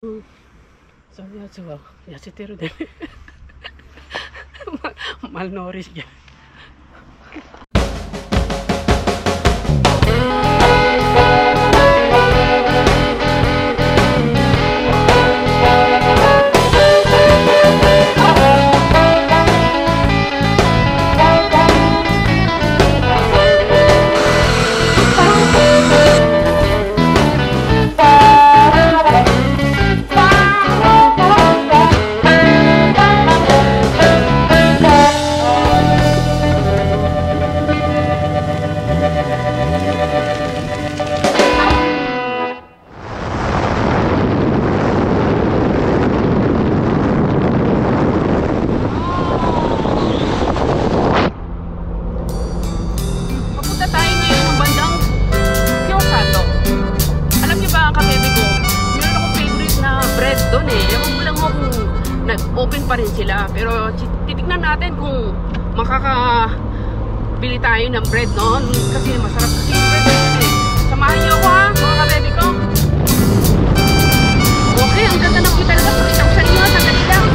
そういうやつは痩せてるでmalnourishedじゃん。Open pa rin sila, pero titignan natin kung makakabili tayo ng bread noon kasi masarap kasi yung bread eh. Samahan niyo ako ha, mga ka-baby ko. Okay, ang ganda ng view talaga. Pakita ko sa inyo, sandali lang.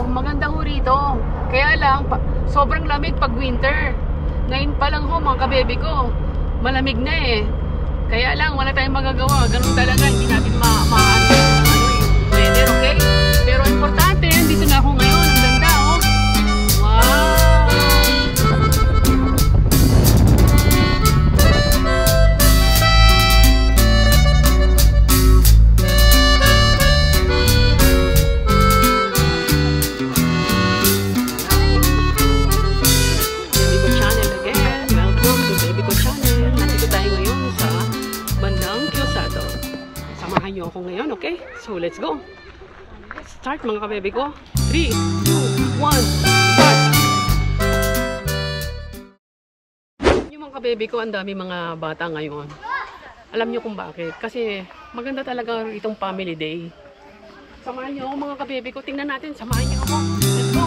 Maganda ho rito. Kaya lang, sobrang lamig pag winter. Ngayon pa lang ho mga ka-baby ko, malamig na eh. Kaya lang, wala tayong magagawa. Ganun talaga, hindi natin maano yung weather, okay? Pero importante, dito na ako ngayon. Ang ganda oh. Wow! Ako ngayon, okay? So, let's go. Start mga ka-baby ko. 3, 2, 1, start! Yung mga ka-baby ko, ang dami mga bata ngayon. Alam nyo kung bakit? Kasi maganda talaga itong family day. Samahan nyo ako mga ka-baby ko. Tingnan natin, samahan nyo ako. Let's go!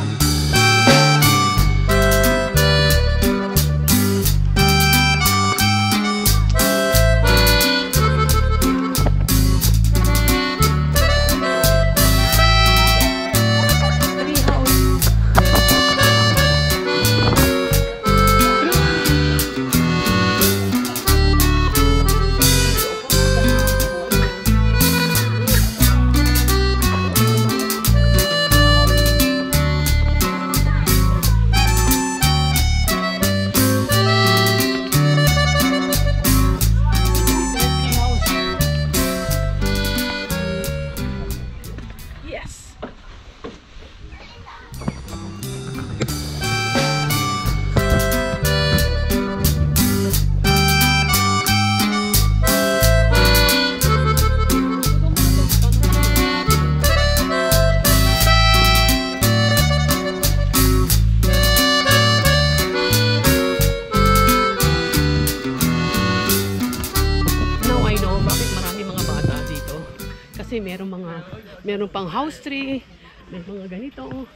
Kasi meron pang house tree, may mga ganito.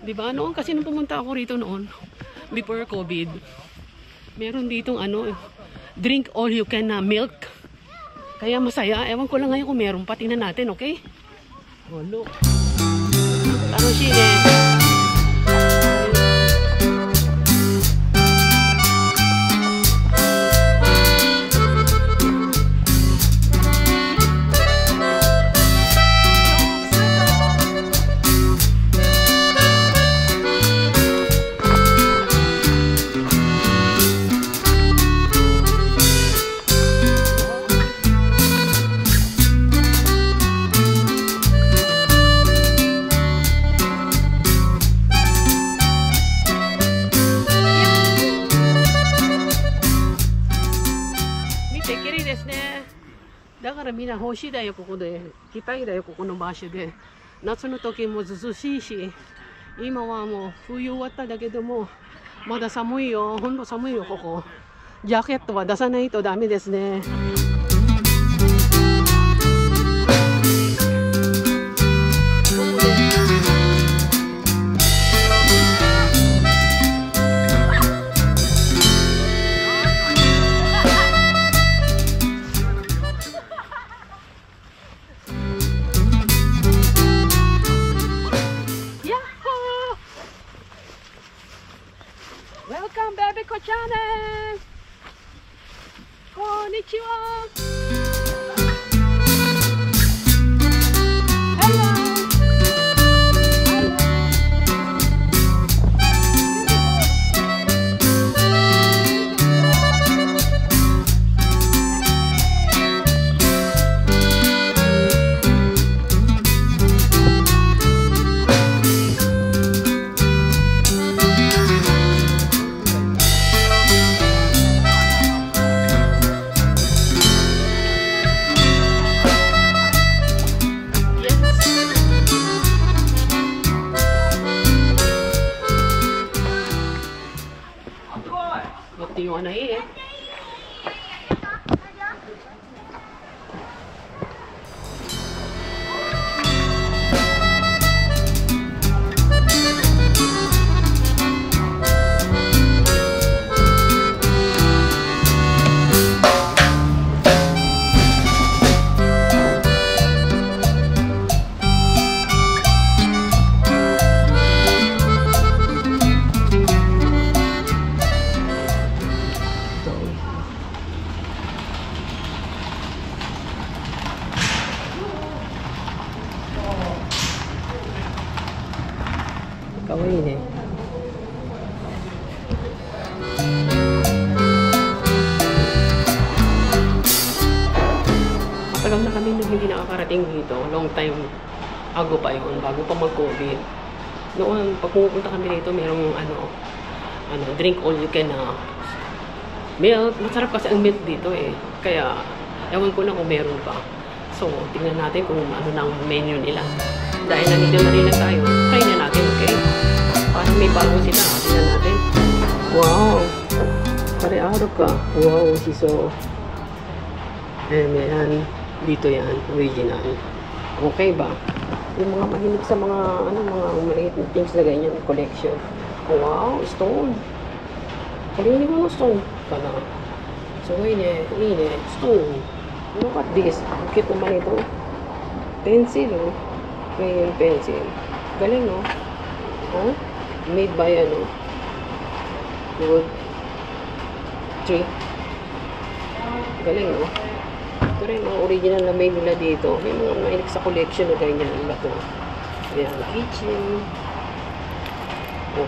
Di ba? Noon kasi nung pumunta ako rito noon, before COVID, meron ditong drink all you can na milk. Kaya masaya. Ewan ko lang ngayon kung meron pa. Tingnan natin, okay? Oh, look. Tanoshine.だからみんな星だよここで。期待だよここの場所で。夏の時も涼しいし、今はもう冬終わっただけどもまだ寒いよ。ほんと寒いよここ。ジャケットは出さないとダメですね。Kawin eh. Matagal na kami nung hindi nakakarating dito. Long time ago pa yun, bago pa mag-COVID. Noon, pag pumupunta kami dito, merong drink all you can na milk. Masarap kasi ang milk dito eh. Kaya, ewan ko lang kung meron pa. So, tingnan natin kung ano ng menu nila. Dahil nandito na rin lang tayo, try na natin, okay? Parang may bago sila. Tingnan natin. Wow! Pare-araw ka. Wow, siso. Ayan. Dito yan, original. Okay ba? Yung mga mahilig sa mga, mga maliit na things na ganyan, collection. Wow, stone. Kalini mo no stone ka na. So, stone. Look at this. Ang cute naman ito. Pencil, oh. Crayon pencil. Galing, no? Huh? Made by, wood tree. Galing, no? Ito rin, mga original na made nila dito. May mga mahilig sa collection na ganyan nila to. Ayan, kitchen.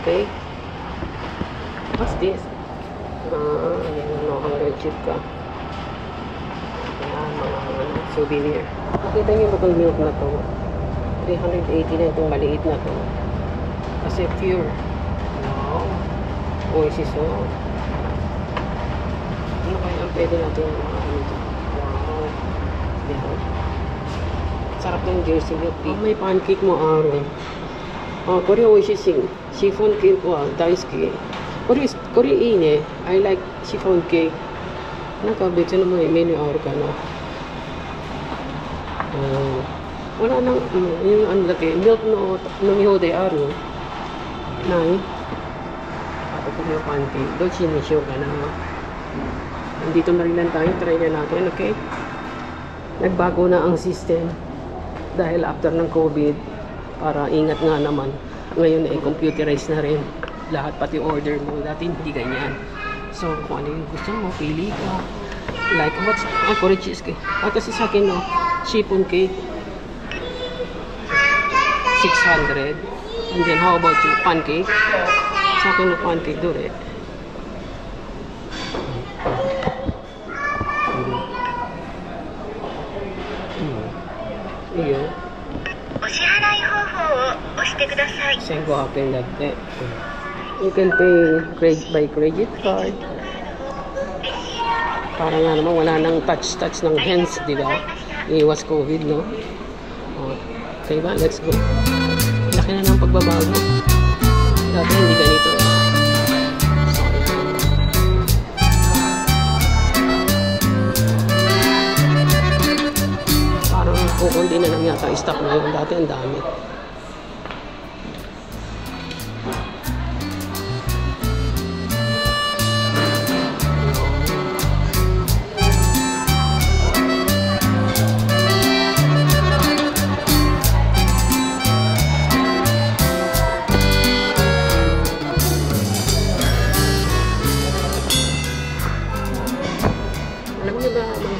Okay. What's this? Ayan, handkerchief ka. Ayan, mga souvenir. Nakita niyo ba itong milk na to? 380 na itong maliit na to. Kasi pure. Wow. Oasis, oh. Ano kaya ang pwede natin ito? Wow. Yan. Sarap ng jersey milk tea. May pancake mo, Aaron. Kore oishii chiffon cake wa daisuki. Kore ii ne. I like chiffon cake. Naka betsu no menu aru kana. Wala nang yung ano lagi milk no nomihode aru. Nai. Ato ko yung pancake. Dochi ni shou ka na. Nandito na rin lang tayo. Try na natin, okay? Nagbago na ang system. Dahil after ng COVID, para ingat nga naman. Ngayon ay computerized na rin. Lahat pati order mo. Dati hindi ganyan. So, kung ano yung gusto mo, pili ka. Like, what's, kore cheesecake. Kasi sa akin, no, chiffon cake. 600. And then, how about you? Pancake? Sa akin, no, pancake do rin. Iyo. 1500円だって。You can pay by credit card. Para nga naman wala nang touch ng hands, di ba? Iwas COVID, no? Okay ba? Let's go. Laki na ng pagbabago. Dati hindi ganito. Parang kukundi na lang yata stock ngayon. Dati ang dami.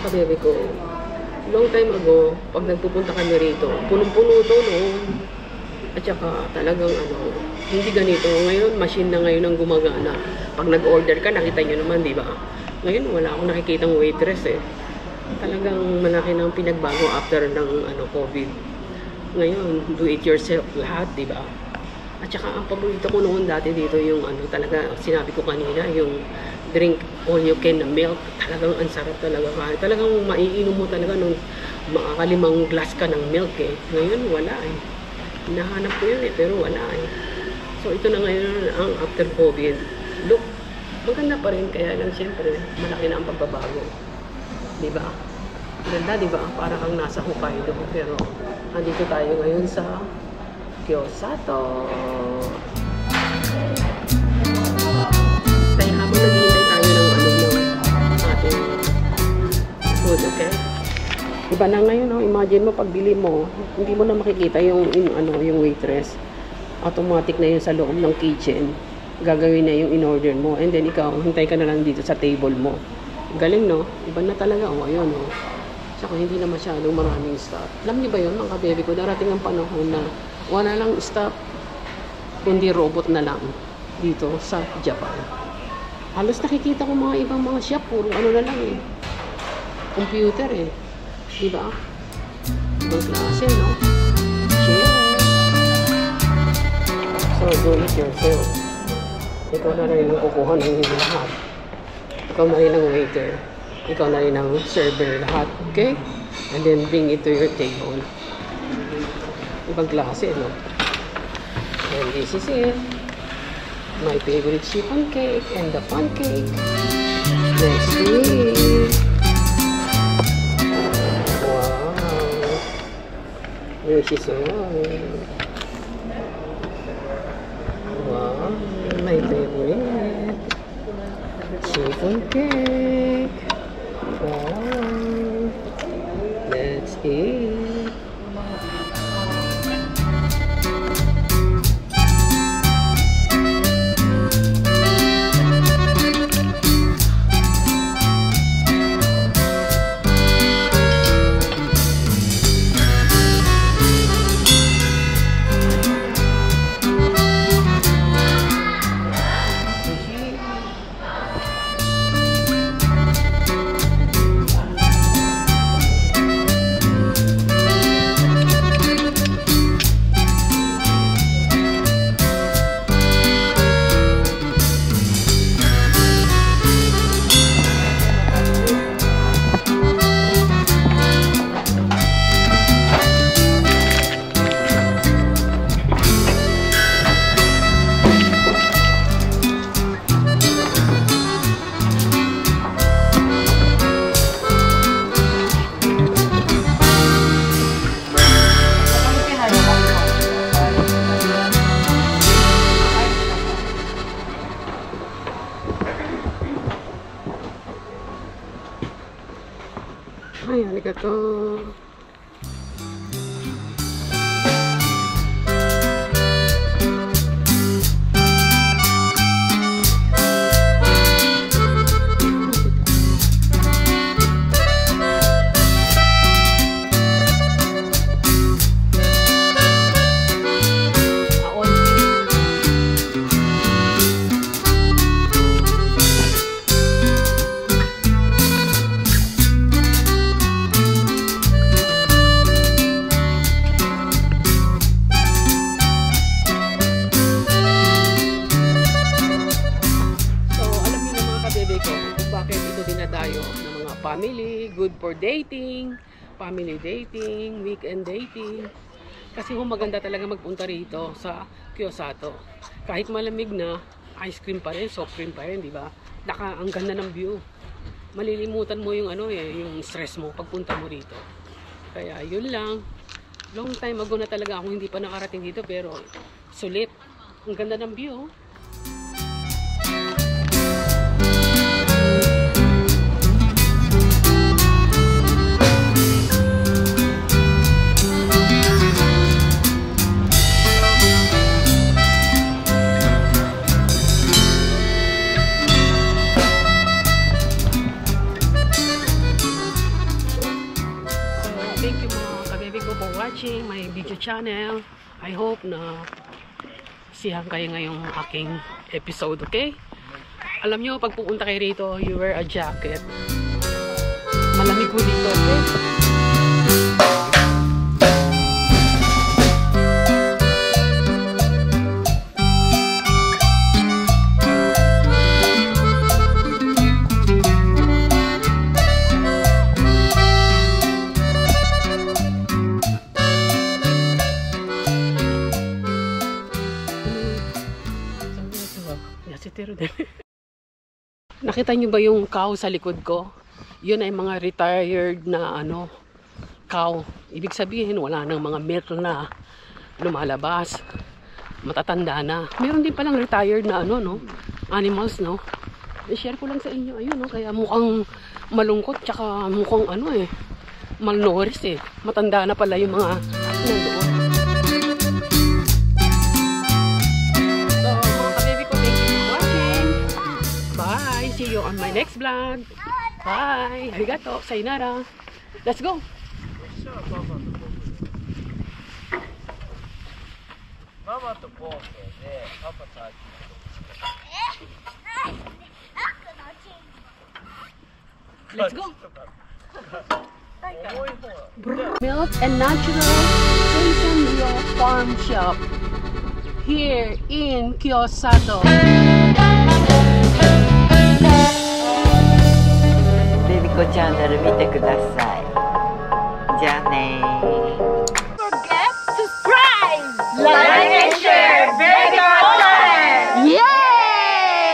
Bebe ko, long time ago, pag nagpupunta kami rito, punong-puno to noon. At saka talagang hindi ganito. Ngayon, machine na ngayon ang gumagana. Pag nag-order ka, nakita nyo naman, di ba? Ngayon, wala akong nakikitang waitress eh. Talagang malaki ng pinagbago after ng COVID. Ngayon, do it yourself lahat, di ba? At saka ang paborito ko noon dati dito yung talaga, sinabi ko kanina, yung drink all you can na milk. Talagang ang sarap talaga. Talagang maiinom mo talaga nung makakalimang glass ka ng milk eh. Ngayon wala eh. Hinahanap ko yun eh, pero wala eh. So ito na ngayon ang after COVID. Look, maganda pa rin. Kaya lang siyempre, malaki na ang pagbabago. Diba? Ganda diba? Para kang nasa Hokkaido. Pero andito tayo ngayon sa Kyosato. Kaya habang naghihintay tayo ng ating food, okay? Iba na ngayon, no? Imagine mo, pagbili mo, hindi mo na makikita yung waitress. Automatic na yun sa loob ng kitchen. Gagawin na yung in-order mo. And then ikaw, hintay ka na lang dito sa table mo. Galing, no? Iba na talaga. O, ayun, no? Saka hindi na masyadong maraming stop. Alam niyo ba yun, mga baby ko? Darating ang panahon na wala lang stop. kundi robot na lang dito sa Japan. Halos nakikita ko mga ibang mga shop, puro ano na lang eh. Computer eh. Diba? Ibang klase, no? Cheers! So, do it yourself. Ikaw na rin ang kukuha ng lahat. Ikaw na rin ang waiter. Ikaw na rin ang server lahat. Okay? And then bring it to your table. Ibang klase, no? And this is it. My favorite chiffon cake and the pancake. Let's eat. Wow. There she's on. Wow. My favorite chiffon cake. Wow. Let's eat. Ay, arigato. Family, good for dating, family dating, weekend dating. Kasi kung maganda talaga magpunta rito sa Kyosato. Kahit malamig na, ice cream pa rin, soft cream pa rin, di ba? Ang ganda ng view. Malilimutan mo yung ano eh, yung stress mo pagpunta mo rito. Kaya yun lang. Long time ago na talaga ako hindi pa nakarating dito, pero sulit. Ang ganda ng view. My video channel. I hope na siyahan kayo ngayong aking episode, okay? Alam nyo, pag pupunta kayo rito, you wear a jacket. Malamig po dito, okay? Nakita nyo ba yung cow sa likod ko? Yun ay mga retired na cow. Ibig sabihin wala nang mga milk na lumalabas. Matatanda na. Meron din palang retired na animals, no? I-share ko lang sa inyo. Ayun, no? Kaya mukhang malungkot tsaka mukhang malnourished eh. Matanda na pala yung mga nandoon. See you on my next vlog. Bye. Arigato. Sayonara. Let's go. ママとコウセイで、パパとアキ。Let's go! 重い方。 Milk and Natural Station Real Farm Shop here in Kyosato. ベビコチャンネル見てください。じゃあねー。